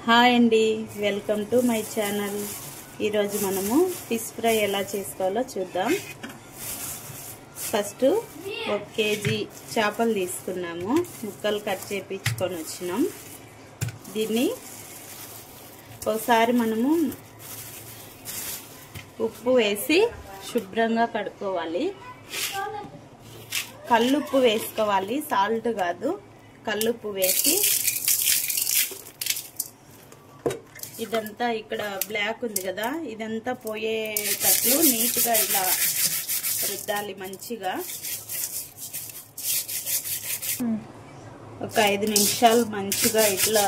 Hi అండి, welcome to my channel. ఈరోజు మనము ఫిష్ ఫ్రై ఎలా చేసుకోవాలో చూద్దాం. ఫస్ట్ 1 కేజీ చేపలు తీసుకున్నాము, ముక్కలు కట్ చేయించుకొని వచ్చినాం. దీన్ని ఒకసారి మనము ఉప్పు వేసి శుభ్రంగా కడుక్కోవాలి. కల్లుప్పు వేసుకోవాలి, సాల్ట్ కాదు. కల్లుప్పు వేసి ఇదంతా ఇక్కడ బ్లాక్ ఉంది కదా, ఇదంతా పోయేటట్లు నీట్గా ఇలా రుద్దాలి. మంచిగా ఒక 5 నిమిషాలు మంచిగా ఇట్లా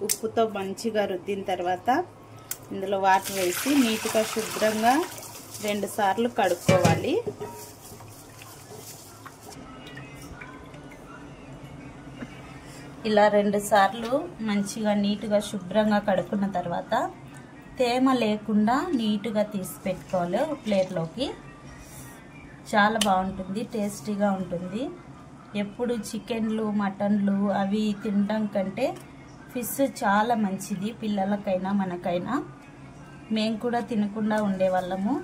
ఉప్పుతో మంచిగా రుద్దిన తర్వాత ఇందులో వాటర్ వేసి నీట్గా శుభ్రంగా 2 సార్లు కడుక్కోవాలి. ఇలా 2 సార్లు మంచిగా నీట్గా శుభ్రంగా కడుక్కున్న తర్వాత తేమ లేకుండా నీట్గా తీసి పెట్టుకోవాలి ప్లేట్లోకి. చాలా బాగుంటుంది, టేస్టీగా ఉంటుంది. ఎప్పుడు చికెన్లు మటన్లు అవి తినడం కంటే ఫిష్ చాలా మంచిది, పిల్లలకైనా మనకైనా. మేము కూడా తినకుండా ఉండేవాళ్ళము,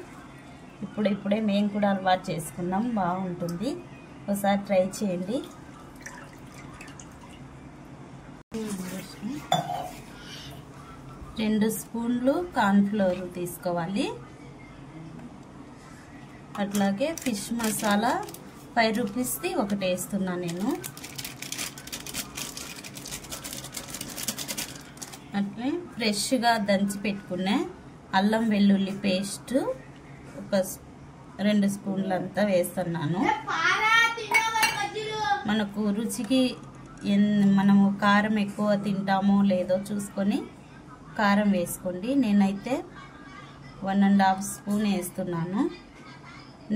ఇప్పుడే మేము కూడా అలవాటు చేసుకున్నాం. బాగుంటుంది, ఒకసారి ట్రై చేయండి. 2 స్పూన్లు కార్న్ఫ్లోర్ తీసుకోవాలి. అట్లాగే ఫిష్ మసాలా 5 రూపీస్ది ఒకటి వేస్తున్నా నేను. అట్లే ఫ్రెష్గా దంచి పెట్టుకునే అల్లం వెల్లుల్లి పేస్ట్ ఒక 2 స్పూన్లంతా వేస్తున్నాను. మనకు రుచికి మనము కారం ఎక్కువ తింటామో లేదో చూసుకొని కారం వేసుకోండి. నేనైతే 1.5 స్పూన్ వేస్తున్నాను.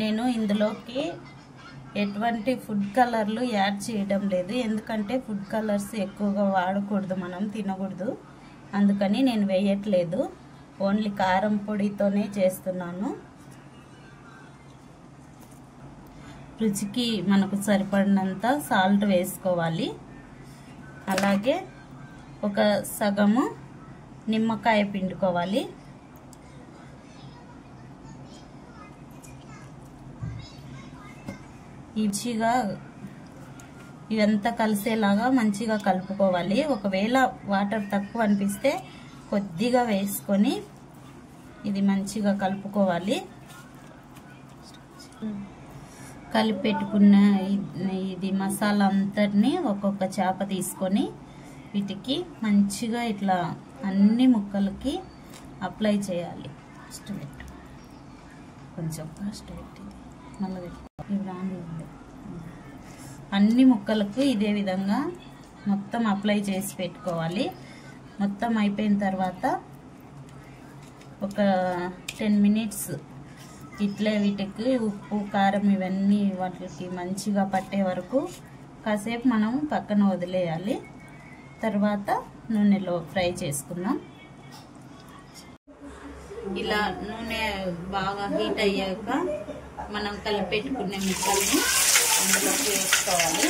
నేను ఇందులోకి ఎటువంటి ఫుడ్ కలర్లు యాడ్ చేయడం లేదు, ఎందుకంటే ఫుడ్ కలర్స్ ఎక్కువగా వాడకూడదు, మనం తినకూడదు. అందుకని నేను వేయట్లేదు, ఓన్లీ కారం పొడితోనే చేస్తున్నాను. రుచికి మనకు సరిపడినంత సాల్ట్ వేసుకోవాలి. అలాగే ఒక సగము నిమ్మకాయ పిండుకోవాలి. మంచిగా ఇదంతా కలిసేలాగా మంచిగా కలుపుకోవాలి. ఒకవేళ వాటర్ తక్కువ అనిపిస్తే కొద్దిగా వేసుకొని ఇది మంచిగా కలుపుకోవాలి. కలిపి పెట్టుకున్న ఇది మసాలా అంతటిని ఒక్కొక్క చేప తీసుకొని వీటికి మంచిగా ఇట్లా అన్ని ముక్కలకి అప్లై చేయాలి. ఫస్ట్ పెట్టు, కొంచెం ఫస్ట్ పెట్టి మళ్ళీ పెట్టు. అన్ని ముక్కలకు ఇదే విధంగా మొత్తం అప్లై చేసి పెట్టుకోవాలి. మొత్తం అయిపోయిన తర్వాత ఒక 10 మినిట్స్ ఇట్లే వీటికి ఉప్పు కారం ఇవన్నీ వాటికి మంచిగా పట్టే వరకు కాసేపు మనం పక్కన వదిలేయాలి. తర్వాత నూనెలో ఫ్రై చేసుకుందాం. ఇలా నూనె బాగా హీట్ అయ్యాక మనం కలిపెట్టుకునే ముక్కల్ని అందులోకి వేసుకోవాలి.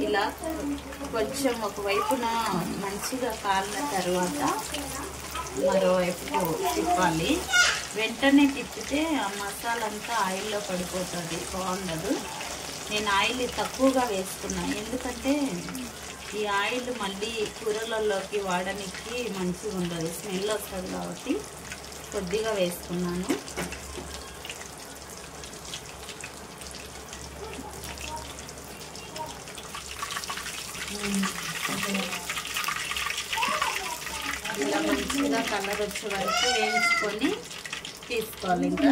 ఇలా కొంచెం ఒకవైపున మంచిగా కాలిన తర్వాత మరోవైపు తిప్పాలి. వెంటనే తిప్పితే ఆ మసాలా అంతా ఆయిల్లో పడిపోతుంది, బాగుండదు. నేను ఆయిల్ తక్కువగా వేసుకున్నాను, ఎందుకంటే ఈ ఆయిల్ మళ్ళీ కూరలలోకి వాడడానికి మంచిగా ఉండదు, స్మెల్ వస్తుంది కాబట్టి కొద్దిగా వేసుకున్నాను. ఇలా మంచిగా కలర్ వచ్చే వరకు వేయించుకొని తీసుకోవాలి. ఇంకా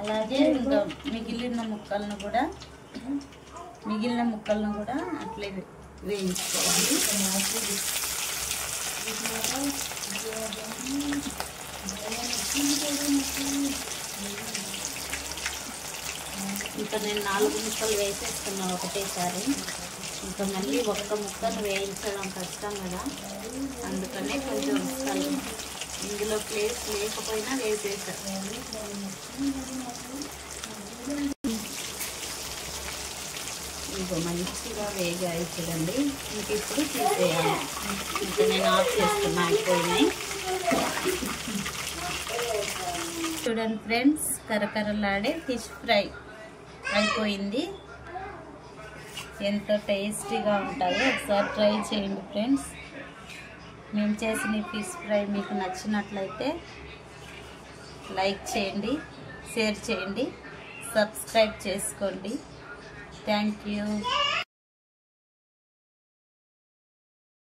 అలాగే ఇంకా మిగిలిన ముక్కలను కూడా అట్లే వేయించుకోవాలి. ఇంకా నేను 4 ముక్కలు వేసేస్తున్నా ఒకటేసారి. ఇంకా మళ్ళీ ఒక్క ముక్కను వేయించడం కష్టం కదా, అందుకనే కొంచెం ఇందులో ప్లేస్ లేకపోయినా వేసేసా. ఇంకో మంచిగా వేగాయి చూడండి. ఇంక ఇప్పుడు తీసేయాలి. ఇంకా నేను ఆఫ్ చేస్తున్నా, అయిపోయినాయి. చూడండి ఫ్రెండ్స్, కరకరలాడే ఫిష్ ఫ్రై అయిపోయింది. ఎంతో టేస్టీగా ఉంటాయో ఒకసారి ట్రై చేయండి ఫ్రెండ్స్. మేము చేసిన ఫిష్ ఫ్రై మీకు నచ్చినట్లయితే లైక్ చేయండి, షేర్ చేయండి, సబ్స్క్రైబ్ చేసుకోండి. Thank you.